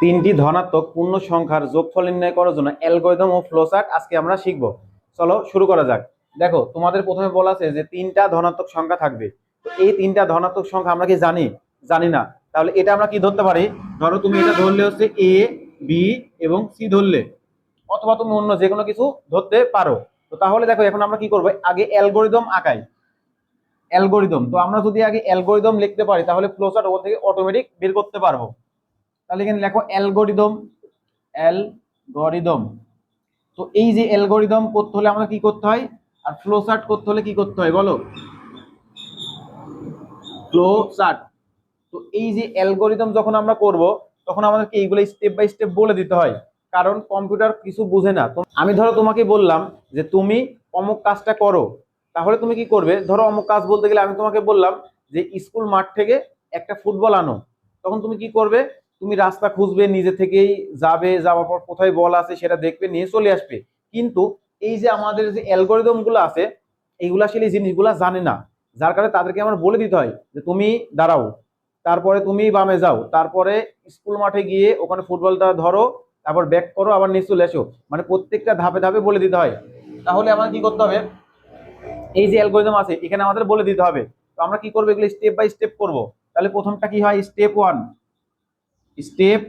তিনটি ধনাত্মক পূর্ণ সংখ্যার যোগফল নির্ণয় করার জন্য অ্যালগরিদম ও ফ্লোচার্ট আজকে আমরা শিখব। চলো শুরু করা যাক। দেখো, তোমাদের প্রথমে বলা আছে যে তিনটা ধনাত্মক সংখ্যা থাকবে। তো এই তিনটা ধনাত্মক সংখ্যা আমরা কি জানি? জানি না। তাহলে এটা আমরা কি ধরতে পারি? ধরো তুমি এটা ধরলে হচ্ছে এ, বি এবং সি ধরলে, অথবা তুমি অন্য যে কোনো কিছু ধরতে পারো। তো তাহলে দেখো, এখন আমরা কি করবো, আগে অ্যালগরিদম আঁকাই। অ্যালগরিদম, তো আমরা যদি আগে অ্যালগরিদম লিখতে পারি তাহলে ফ্লোচার্ট ওখান থেকে অটোমেটিক বের করতে পারবো। তাহলে এখানে লেখো অ্যালগরিদম। অ্যালগরিদম, তো এই যে অ্যালগরিদম করতে হলে আমরা কি করতে হয়, আর ফ্লো চার্ট করতে হলে কি করতে হয় বলো? Flow chart. তো এই যে অ্যালগরিদম যখন আমরা করব, তখন আমাদেরকে এইগুলো স্টেপ বাই স্টেপ বলে দিতে হয়, কারণ কম্পিউটার কিছু বুঝে না। তো আমি ধরো তোমাকে বললাম যে তুমি অমুক কাজটা করো, তাহলে তুমি কি করবে? ধরো অমুক কাজ বলতে গেলে আমি তোমাকে বললাম যে স্কুল মাঠ থেকে একটা ফুটবল আনো, তখন তুমি কি করবে? তুমি রাস্তা খুঁজবে, নিজে থেকেই যাবে, যাওয়ার পর কোথায় বল আছে সেটা দেখবে, নিয়ে চলে আসবে। কিন্তু এই যে আমাদের যে অ্যালগরিদম গুলো আছে, এইগুলা আসলে এই জিনিসগুলা জানে না, যার কারণে তাদেরকে আমার বলে দিতে হয় যে তুমি দাঁড়াও, তারপরে তুমি বামে যাও, তারপরে স্কুল মাঠে গিয়ে ওখানে ফুটবলটা ধরো, তারপর ব্যাক করো, আবার নিচে চলে এসো। মানে প্রত্যেকটা ধাপে ধাপে বলে দিতে হয়। তাহলে আমার কি করতে হবে? এই যে অ্যালগরিদম আছে এখানে আমাদের বলে দিতে হবে। তো আমরা কি করবো? এগুলো স্টেপ বাই স্টেপ করব। তাহলে প্রথমটা কি হয়? Step one. Step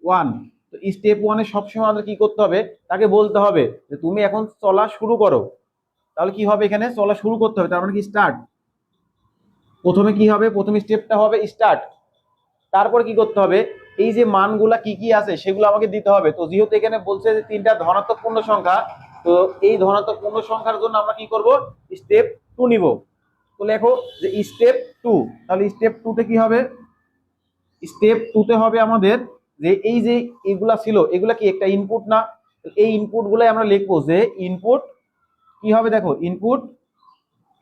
one. তো স্টেপ ওয়ানে সবসময় আমাদের কি করতে হবে? তাকে বলতে হবে যে তুমি এখন চলা শুরু করো। তাহলে কি হবে? এখানে চলা শুরু করতে হবে, তার মানে কি স্টার্ট। প্রথমে কি হবে? প্রথম স্টেপটা হবে স্টার্ট। তারপরে কি করতে হবে? এই যে মানগুলা কি কি আছে সেগুলো আমাকে দিতে হবে। তো যেহেতু এখানে বলছে যে তিনটা ধনাত্মক পূর্ণ সংখ্যা, তো এই ধনাত্মক পূর্ণ সংখ্যার জন্য আমরা কি করব? স্টেপ টু নিব। তো লেখো যে স্টেপ টু। তাহলে স্টেপ টুতে কি হবে? স্টেপ টুতে হবে আমাদের যে এই যে এগুলা ছিল, এগুলা কি একটা ইনপুট না? এই ইনপুট গুলাই আমরা লিখবো যে ইনপুট কি হবে। দেখো ইনপুট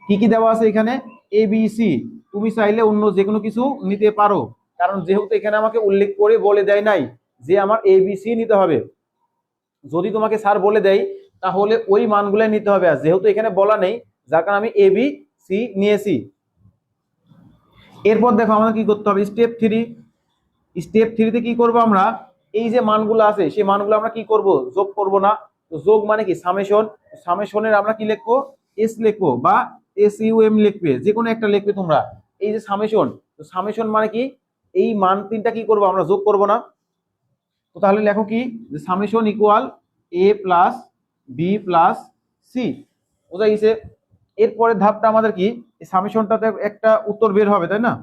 কি কি দেওয়া আছে এখানে, এ বি সি। তুমি চাইলে অন্য যে কোনো কিছু নিতে পারো, কারণ যেহেতু এখানে আমাকে উল্লেখ করে বলে দেয় নাই যে আমার এ বি সি নিতে হবে। যদি তোমাকে স্যার বলে দেয় তাহলে ওই মানগুলো নিতে হবে, আর যেহেতু এখানে বলা নেই, যার কারণে আমি এ বি সি নিয়েছি। এরপর দেখো আমাদের কি করতে হবে? Step three. স্টেপ থ্রিতে কি করব আমরা? এই যে মানগুলো আছে সেই মানগুলো আমরা কি করব? যোগ করব না? তো যোগ মানে কি? সামেশন। সামেশনের আমরা কি লিখবো? এস লিখবো, বা এস ইউ এম লিখবে, যে কোনো একটা লিখবে তোমরা। এই যে সামেশন, তো সামেশন মানে কি? এই মান তিনটা কি করব? আমরা যোগ করব না? তো তাহলে লেখো কি, যে সামেশন ইকুয়াল এ প্লাস বি প্লাস সি। বোঝা গেছে? এরপরের ধাপটা আমাদের কি? এই সামেশনটাতে একটা উত্তর বের হবে, তাই না?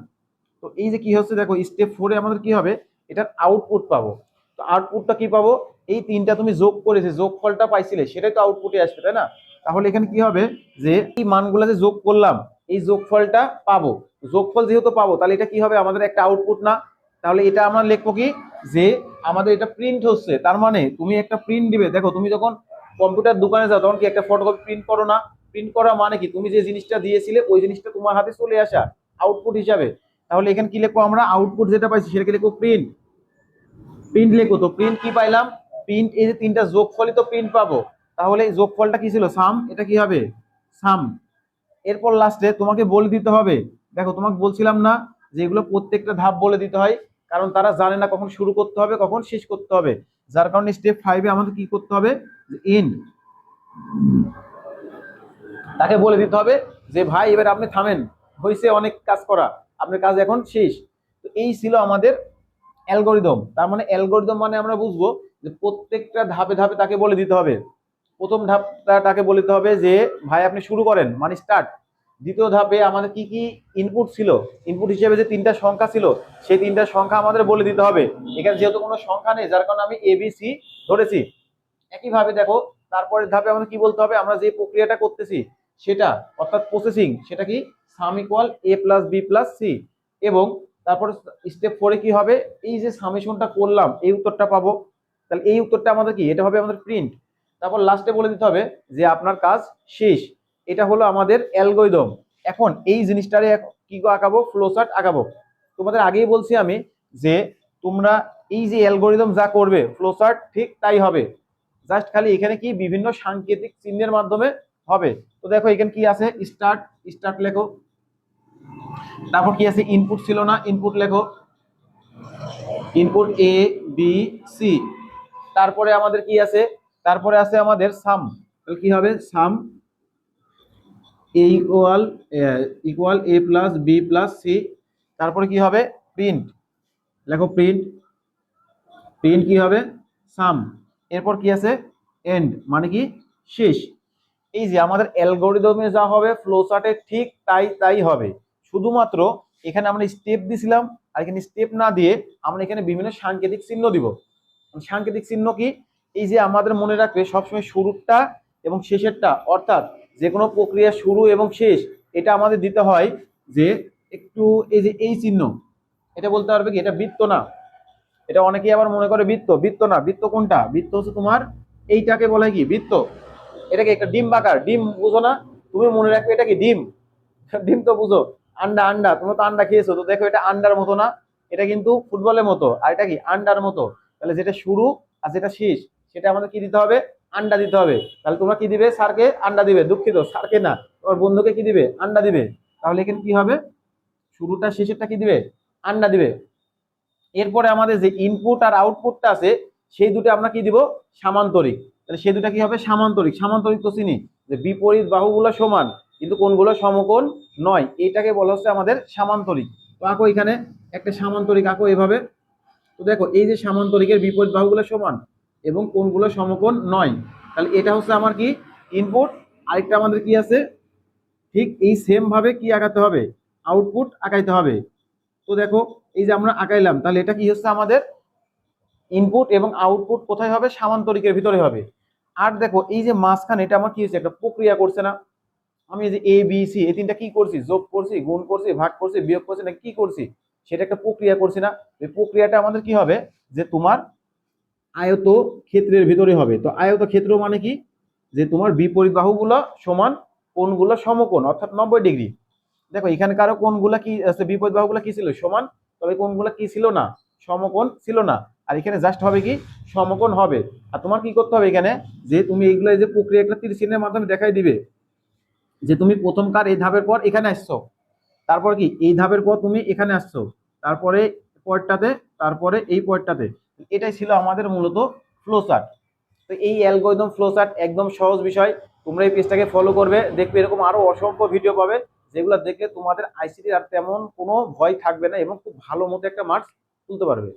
তো এই যে কি হচ্ছে দেখো, স্টেপ ফোরে আমাদের কি হবে? এটার আউটপুট পাবো। তো আউটপুটটা কি পাবো? এই তিনটা তুমি যোগ করেছে, যোগফলটা পাইছিলে, সেটাই তো আউটপুটে আসবে, তাই না? তাহলে এখানে কি হবে? যে এই মানগুলো যে যোগ করলাম, এই যোগফলটা পাবো। যোগফল যেহেতু পাবো, তাহলে এটা কি হবে? আমাদের একটা আউটপুট না? তাহলে এটা আমরা লিখবো কি, যে আমাদের এটা প্রিন্ট হচ্ছে। তার মানে তুমি একটা প্রিন্ট দিবে। দেখো তুমি যখন কম্পিউটার দোকানে যাও তখন কি একটা ফটোকপি প্রিন্ট করো না? প্রিন্ট করা মানে কি? তুমি যে জিনিসটা দিয়েছিলে ওই জিনিসটা তোমার হাতে চলে আসা আউটপুট হিসাবে। তাহলে এখানে কি লিখবো আমরা? আউটপুট যেটা পাইছি সেটাকে লিখবো প্রিন্ট। প্রিন্ট লিখবো। তো প্রিন্ট কি পাইলাম? প্রিন্ট এই যে তিনটা যোগফলই তো প্রিন্ট পাবো। তাহলে এই যোগফলটা কি ছিল? সাম। এটা কি হবে? সাম। এরপর লাস্টে তোমাকে বলে দিতে হবে। দেখো তোমাকে বলছিলাম না যে এগুলো প্রত্যেকটা ধাপ বলে দিতে হয়, কারণ তারা জানে না কখন শুরু করতে হবে কখন শেষ করতে হবে। যার কারণে স্টেপ ফাইভে আমাদের কি করতে হবে? ইন। তাকে বলে দিতে হবে যে ভাই এবার আপনি থামেন, হয়েছে অনেক কাজ করা, আপনার কাজ এখন শেষ। তো এই ছিল আমাদের অ্যালগরিদম। তার মানে অ্যালগরিদম মানে আমরা বুঝবো যে প্রত্যেকটা ধাপে ধাপে তাকে বলে দিতে হবে। প্রথম ধাপটা তাকে বলতে হবে যে ভাই আপনি শুরু করেন, মানে স্টার্ট। দ্বিতীয় ধাপে আমাদের কি কি ইনপুট ছিল, ইনপুট হিসেবে যে তিনটা সংখ্যা ছিল সেই তিনটা সংখ্যা আমাদের বলে দিতে হবে। এখানে যেহেতু কোনো সংখ্যা নেই, যার কারণে আমি এবিসি ধরেছি। একইভাবে দেখো, তারপরের ধাপে আমাদের কি বলতে হবে? আমরা যে প্রক্রিয়াটা করতেছি সেটা, অর্থাৎ প্রসেসিং, সেটা কি? সাম ইকুয়াল এ প্লাস বি প্লাস সি। এবং তারপর স্টেপ ফোরে কি হবে? এই যে সামেশনটা করলাম এই উত্তরটা পাবো। তাহলে এই উত্তরটা আমাদের কি? এটা হবে আমাদের প্রিন্ট। তারপর লাস্টে বলে দিতে হবে যে আপনার কাজ শেষ। এটা হলো আমাদের অ্যালগরিদম। এখন এই জিনিসটারে কি আঁকাবো? ফ্লোচার্ট আঁকাবো। তোমাদের আগেই বলছি আমি যে তোমরা এই যে অ্যালগরিদম যা করবে ফ্লোচার্ট ঠিক তাই হবে। জাস্ট খালি এখানে কি বিভিন্ন সাংকেতিক চিহ্নের মাধ্যমে হবে। তো দেখো এখানে কি আছে? স্টার্ট। স্টার্ট লেখো। তারপর কি আছে? ইনপুট ছিল না? ইনপুট লেখো। ইনপুট এ বি সি, তারপরে আমাদের কি আছে, তারপরে আছে আমাদের সাম। তাহলে কি হবে, সাম এ ইকুয়াল ইকুয়াল এ প্লাস বি প্লাস সি। তারপরে কি হবে, প্রিন্ট, লেখো প্রিন্ট, প্রিন্ট কি হবে, সাম। এরপর কি আছে, এন্ড, মানে কি শেষ। এই যে আমাদের অ্যালগরিদমে যা হবে ফ্লো চার্টে ঠিক তাই তাই হবে, শুধুমাত্র এখানে আমরা স্টেপ দিছিলাম, আর এখানে স্টেপ না দিয়ে আমরা এখানে বিভিন্ন সাংকেতিক চিহ্ন দিব। সাংকেতিক চিহ্ন কি, এই যে আমাদের মনে রাখবে সবসময় শুরুরটা এবং শেষেরটা, অর্থাৎ যে কোনো প্রক্রিয়া শুরু এবং শেষ এটা আমাদের দিতে হয় যে একটু এই যে এই চিহ্ন, এটা বলতে পারবে কি এটা বৃত্ত না, এটা অনেকেই আবার মনে করে বৃত্ত, বৃত্ত না, বৃত্ত কোনটা, বৃত্ত হচ্ছে তোমার এইটাকে বলে কি বৃত্ত। এটাকে একটা ডিম বাকার, ডিম বুঝো না, তুমি মনে রাখবে এটা কি ডিম, ডিম তো বুঝো, আন্ডা, আন্ডা, তুমি তো আন্ডা খেয়েছো, তো দেখো এটা আন্ডার মতো না, এটা কিন্তু ফুটবলের মতো, আর এটা কি আন্ডার মতো। তাহলে যেটা শুরু আর যেটা শেষ সেটা আমাদের কি দিতে হবে, আন্ডা দিতে হবে। তাহলে তোমরা কি দিবে, স্যারকে আন্ডা দিবে, দুঃখিত স্যারকে না, তোমার বন্ধুকে কি দিবে, আন্ডা দিবে। তাহলে এখানে কি হবে, শুরুটা শেষেরটা কি দিবে, আন্ডা দিবে। এরপরে আমাদের যে ইনপুট আর আউটপুটটা আছে সেই দুটো আমরা কি দিব, সামান্তরিক। তাহলে সেই দুটা কি হবে, সামান্তরিক। সামান্তরিক তো চিনি যে বিপরীত বাহুগুলো সমান কিন্তু কোনগুলো সমকোণ নয়, এটাকে বলা হচ্ছে আমাদের সামান্তরিক। তো আঁকো এখানে একটা সামান্তরিক আঁকো এভাবে। তো দেখো এই যে সামান্তরিকের বিপরীত বাহুগুলো সমান এবং কোনগুলো সমকোণ নয়, তাহলে এটা হচ্ছে আমার কি ইনপুট। আরেকটা আমাদের কি আছে, ঠিক এই সেম ভাবে কি আঁকাতে হবে, আউটপুট আঁকাইতে হবে। তো দেখো এই যে আমরা আঁকাইলাম, তাহলে এটা কি হচ্ছে আমাদের ইনপুট, এবং আউটপুট কোথায় হবে, সামান্তরিকের ভিতরে হবে। আর দেখো এই যে মাঝখানে এটা আমার কি হচ্ছে, একটা প্রক্রিয়া করছে না, আমি এই যে এ বি সি এই তিনটা কি করছি, যোগ করছি, গুণ করছি, ভাগ করছি, বিয়োগ করছি, না কি করছি, সেটা একটা প্রক্রিয়া করছি না। এই প্রক্রিয়াটা আমাদের কি হবে, যে তোমার আয়ত ক্ষেত্রের ভিতরে হবে। তো আয়ত ক্ষেত্র মানে কি, যে তোমার বিপরীত বাহুগুলো সমান, কোণগুলো সমকোণ অর্থাৎ 90 ডিগ্রি। দেখো এখানে কারো কোণগুলো কি আছে, বিপরীত বাহুগুলো কি ছিল, সমান, তবে কোণগুলো কি ছিল না, সমকোণ ছিল না। আর এখানে জাস্ট হবে কি, সমকোণ হবে। আর তোমার কি করতে হবে এখানে, যে তুমি এইগুলো যে প্রক্রিয়া একটা তীর চিহ্নের মাধ্যমে দেখাই দিবে যে তুমি প্রথমকার এই ধাপের পর এখানে আসছো, তারপর কি এই ধাপের পর তুমি এখানে আসছো, তারপরে পয়েন্টটাতে, তারপরে এই পয়েন্টটাতে। এটাই ছিল আমাদের মূলত ফ্লো চার্ট। তো এই অ্যালগরিদম ফ্লো চার্ট একদম সহজ বিষয়, তোমরা এই পেজটাকে ফলো করবে, দেখবে এরকম আরো অসংখ্য ভিডিও পাবে, যেগুলো দেখলে তোমাদের আইসিটির আর তেমন কোনো ভয় থাকবে না এবং খুব ভালো মতো একটা মার্কস তুলতে পারবে।